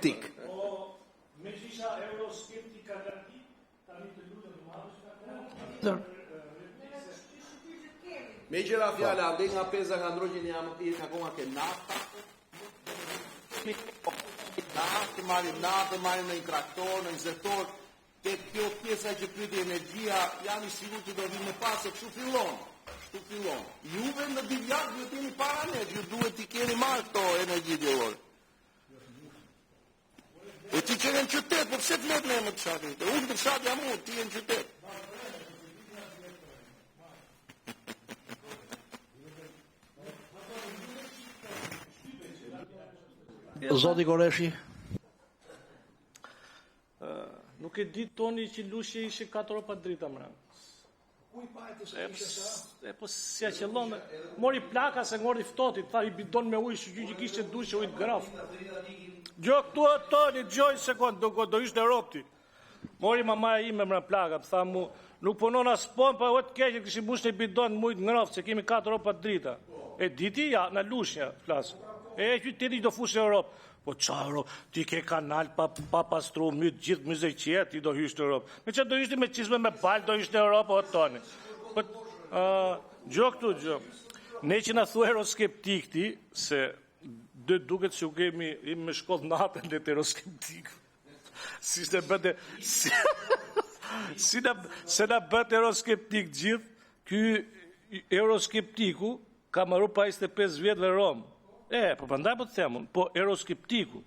euroskeptik. Me që isha euroskeptik ka gati, tani të lutem të madhësh Me qëra fjalla, dhe nga pesa nga ndrojnë janë të irë akoma ke nafta, naftë marim në një traktor, në një sektor, te kjo pjesa që pyti energjia, janë i sigur që do vinë me pasë, kështu fillon. Juve në divjak, ju t'jeni para ne, ju duhet t'i keni marrë këto energji djellore. E ti qenë në qytet, po pse flet me më të shatin? Unë të fshat jam unë, ti e në qytet. Zoti Koreshi. Nuk e di toni që lushje ishe 4 ropa drita mra. Po si a qëllon, mori plaka se ngordi ftotit, tha i bidon me ujë, shqy që kishte dushe ujtë graf. Gjo këtu e toni, gjoj sekund, do ishte ropti. Mori mamaja ime mra plaka, tha mu, nuk punon as pon, pa o të keqe, këshim bush në bidon me ujtë graf, se kemi 4 ropa drita. E diti, ja, në lushnja, flasë. E qyteti do fushë e Europë. Po qaro, ti ke kanal pa pastru mytë gjithë mëzëqjet, ti do hyshtë Europë. Me që do hyshtë me qizme me balë, do hyshtë Europë, o toni. Gjo këtu, gjo. Ne që në thu euroskeptik ti, se dhe duket që u kemi me shkollë natën dhe të euroskeptik. Si shte bëte, se në bëte euroskeptik gjithë, ky euroskeptiku ka marru pa 25 vjetë dhe Romë. Po përndaj po të themun, po euroskeptiku,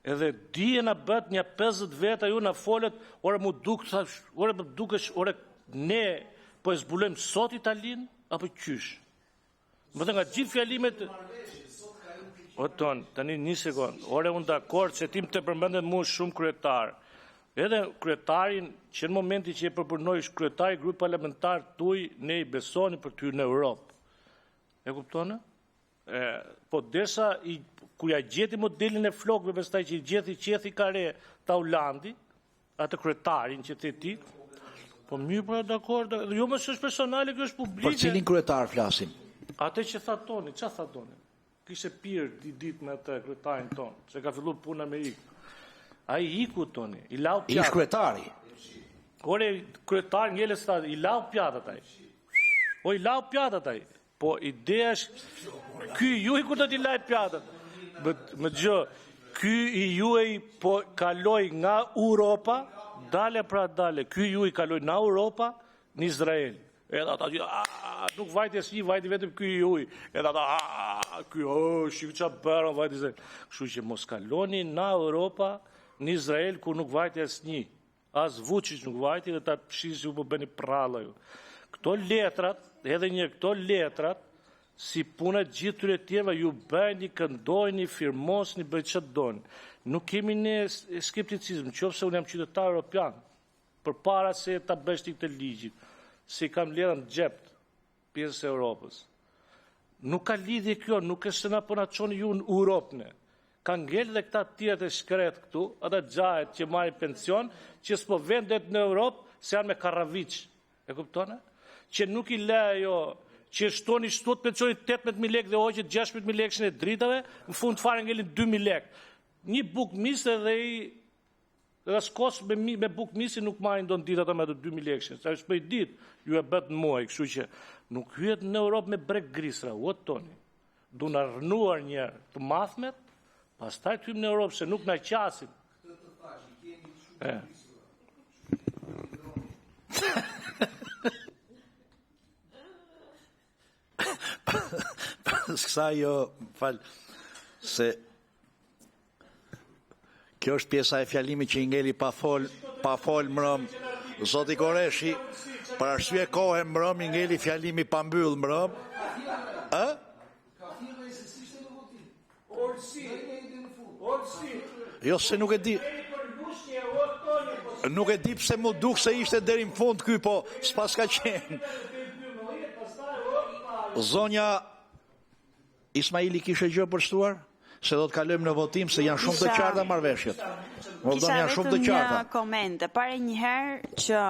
edhe dije në bët një 50 veta ju në folet, ore mu dukesh, ore ne po e zbulojmë sot Italin, apo qysh? Më të nga gjithë fjalimet... O tonë, tani një sekund, ore unë dakord që tim të përmendet mu shumë kryetar. Edhe kryetarin, që në momenti që e përpurnojsh kryetari grup parlamentar tuj, ne i besoni për ty në Europë. E kuptonë? Po desa, kur ja gjeti modelin e flokëve, bestaj që i gjeti qethi kare ta Ulandi, atë kryetarin që të ti, po mirë pra dakord, jo më së është personale, kjo është publike. Për cilin kryetar flasim? Ate që tha toni, që tha toni? Kishe pirë dit me atë kryetarin tonë, se ka fillu puna me ikë. A i iku toni, i lau pjatat. Ish kryetari? Kore kryetar njële së i lau pjatat aj. O i lau pjatat aj. Po ideja është, ky ju i kur të t'i lajt pjatët. Më gjë, ky i ju i po kaloj nga Europa, dale pra dale, ky ju i kaloj nga Europa në Izrael. Edhe ata gjithë, nuk vajti as një, vajti vetëm ky i ju i. Edhe ata, ky, shqivë qa bërën, vajti Izrael. Kështu që mos kaloni nga Europa në Izrael, ku nuk vajti as një. As Vučić nuk vajti, dhe ta pshisi ju po bëni pralla ju. Këto letrat, edhe një këto letrat, si punët gjithë tyre tjera, ju bëjni, këndojni, firmosni, bëjt që të dojni. Nuk kemi një skepticizm, qofse unë jam qytetar Europian, për para se ta bështi këtë ligjit, se kam letën gjept, pjesës e Europës. Nuk ka lidhje kjo, nuk e se na përna qoni ju në Europëne. Ka ngellë dhe këta tjera të shkret këtu, ata gjahet që marrin pension, që s'po vendet në Europë, se janë me Karavic. E kuptone? Që nuk i lejo, që shtoni shtot pensioni 18.000 lek dhe hoqet 16.000 lek e dritave, në fund fare ngellin 2.000 lek. Një buk misë dhe i raskos me buk misë nuk marin do në ditë ata me të 2.000 lek. Sa është për i ditë, ju e bet në muaj, kështu që nuk hyet në Europë me brek grisra, o toni. Du në rënuar njerë të mathmet, pas taj të hymë në Europë, se nuk në qasin. S'kësa jo, falë, se kjo është pjesa e fjalimi që i ngeli pa fol mërëm, Zoti Koreshi, për arsye kohë mërëm, i ngeli fjalimi pa mbyll mërëm. Jo, se nuk e di. Nuk e di pse mu duk se ishte deri në fund ky, po s'pas ka qenë. Zonja Ismaili kishe gjë për shtuar? Se do të kalojmë në votim, se janë shumë të qarta marrëveshjet. Kisha vetëm një koment. Pare njëherë që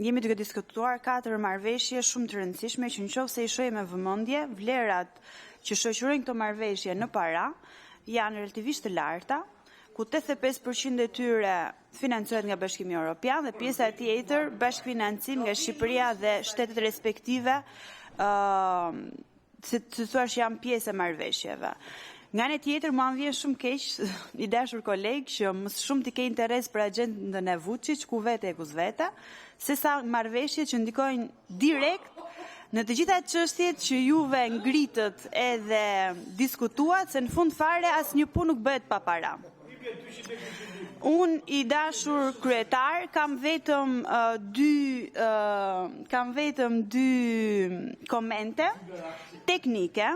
jemi duke diskutuar 4 marrëveshje shumë të rëndësishme, që nëse i shohim me vëmendje, vlerat që shoqërojnë këto marrëveshje në para janë relativisht të larta, ku 85% e tyre financohet nga Bashkimi Evropian dhe pjesa tjetër bashkëfinancim nga Shqipëria dhe shtetet respektive, se të thuash janë pjesë e marrëveshjeve. Nga një tjetër, mua më vjen shumë keq, i dashur kolegë, që më shumë t'i ke interes për agendën e Vučić, ku vete e ku s'vete, se sa marrëveshje që ndikojnë direkt në të gjitha çështjet që juve ngritët edhe diskutuat, se në fund fare asnjë punë nuk bëhet pa para. Unë i dashur kryetar kam vetëm dy komente teknike.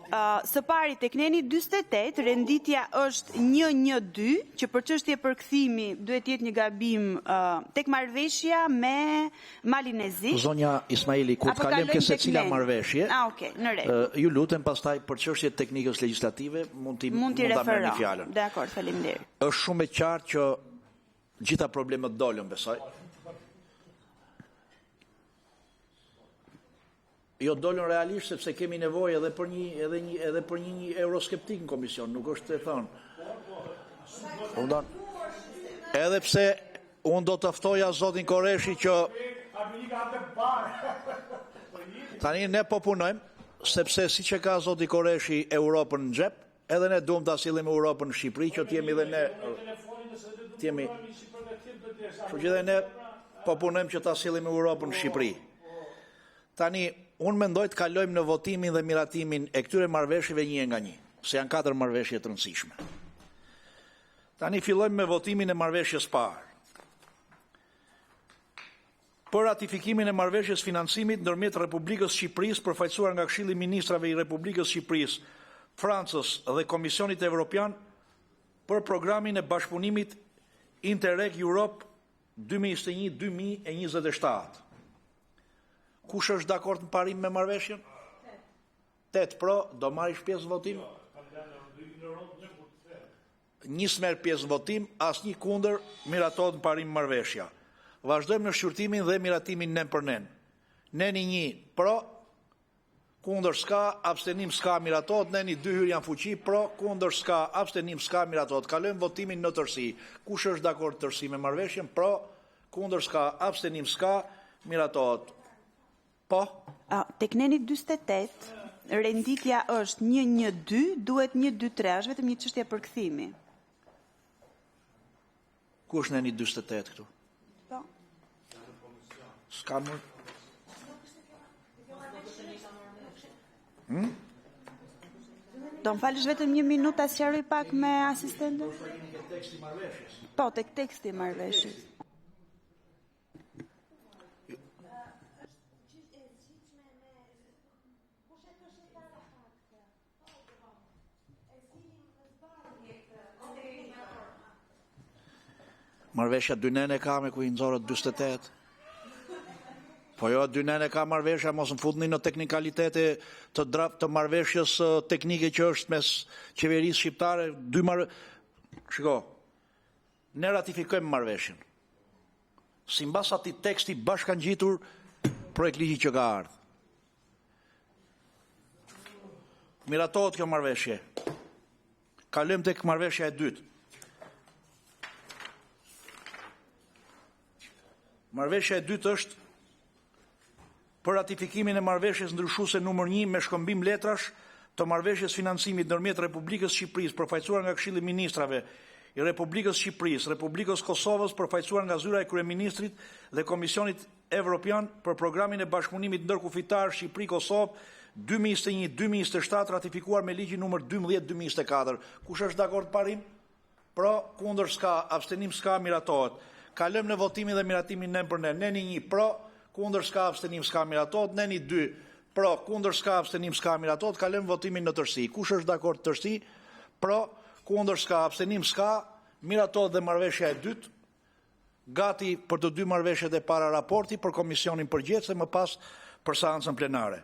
Së pari tek neni 48, renditja është 112, që për çështje përkthimi duhet jetë një gabim tek marrëveshja me Malinezik. Zonja Ismaili, kur të kalojmë ke secila marrëveshje, okay, në rregull. Ju lutem pastaj për çështjet teknikës legjislative mund ta merrni fjalën. Dakor, faleminderit. Është shumë e qartë që gjitha problemet dolën, besoj. Jo dolën realisht sepse kemi nevojë edhe për një euroskeptik në komision, nuk është të thonë. Edhe pse unë do të ftoja zotin Koreshi që tani ne po punojmë, sepse si që ka zoti Koreshi Europën në xhep, edhe ne duam ta sillim Europën në Shqipëri, që t'jemi dhe ne që edhe ne po punojmë që ta sillim Europën në Shqipëri. Tani unë mendoj të kalojmë në votimin dhe miratimin e këtyre marrëveshjeve një nga një, se janë 4 marrëveshje të rëndësishme. Tani fillojmë me votimin e marrëveshjes parë. Për ratifikimin e marrëveshjes financimit ndërmjet Republikës Shqipërisë përfaqësuar nga Këshilli i Ministrave i Republikës Shqipërisë, Francës dhe Komisionit Evropian për programin e bashkëpunimit Interreg Europe 2021-2027. Kush është dakord në parim me marrëveshjen? 8 pro, do marrish pjesë në votim? Njës merr pjesë në votim, asnjë kundër, miratohet në parim marrëveshja. Vazhdojmë në shqyrtimin dhe miratimin nen për nen. Neni 1 pro, kundër s'ka, abstenim s'ka, miratohet. Neni 2 hyrë janë fuqi, pro, kundër s'ka, abstenim s'ka, miratohet. Kalojmë votimin në tërësi. Kush është dakord tërësi me marrëveshjen? Pro, kundër s'ka, abstenim s'ka, miratohet. Po? Tek neni 48, renditja është 112, duhet 123, është vetëm një çështje përkthimi. Ku është neni 48 këtu? Po. S'ka më... Do më falësh vetëm 1 minutë, ta sqaroj pak me asistentën? Po, tek teksti i marrëveshjes. Marrëveshja 2 nene ka me ku i nxorët 48. Po jo, 2 nene ka marrëveshja, mos më futni në teknikalitete të marrëveshjes teknike që është mes qeverisë shqiptare. Shiko, ne ratifikojmë marrëveshjen. Simbas atij teksti bashkangjitur projekt ligji që ka ardhur. Miratohet kjo marrëveshje. Kalojmë tek marrëveshja e dytë. Marrëveshja e dytë është për ratifikimin e marrëveshjes ndryshuese numër 1 me shkëmbim letrash të marrëveshjes financimit ndërmjet Republikës Shqipërisë përfaqësuar nga Këshilli i Ministrave i Republikës Shqipërisë, Republikës Kosovës përfaqësuar nga zyra e kryeministrit dhe Komisionit Evropian për programin e bashkëpunimit ndërkufitar Shqipëri-Kosovë 2021-2027 ratifikuar me ligjin numër 12/2024. Kush është dakord parim? Pro, kundër s'ka, abstenim s'ka, miratohet. Kalojmë në votimin dhe miratimin nen për nen. Neni 1 pro, kundër s'ka, abstenim s'ka, miratohet. Neni 2 pro, kundër s'ka, abstenim s'ka, miratohet. Kalojmë votimin në tërësi. Kush është dakord tërësi? Pro, kundër s'ka, abstenim s'ka, miratohet dhe marrëveshja e dytë. Gati për të 2 marrëveshjet e para raporti për komisionin përgjithëse më pas për seancën plenare.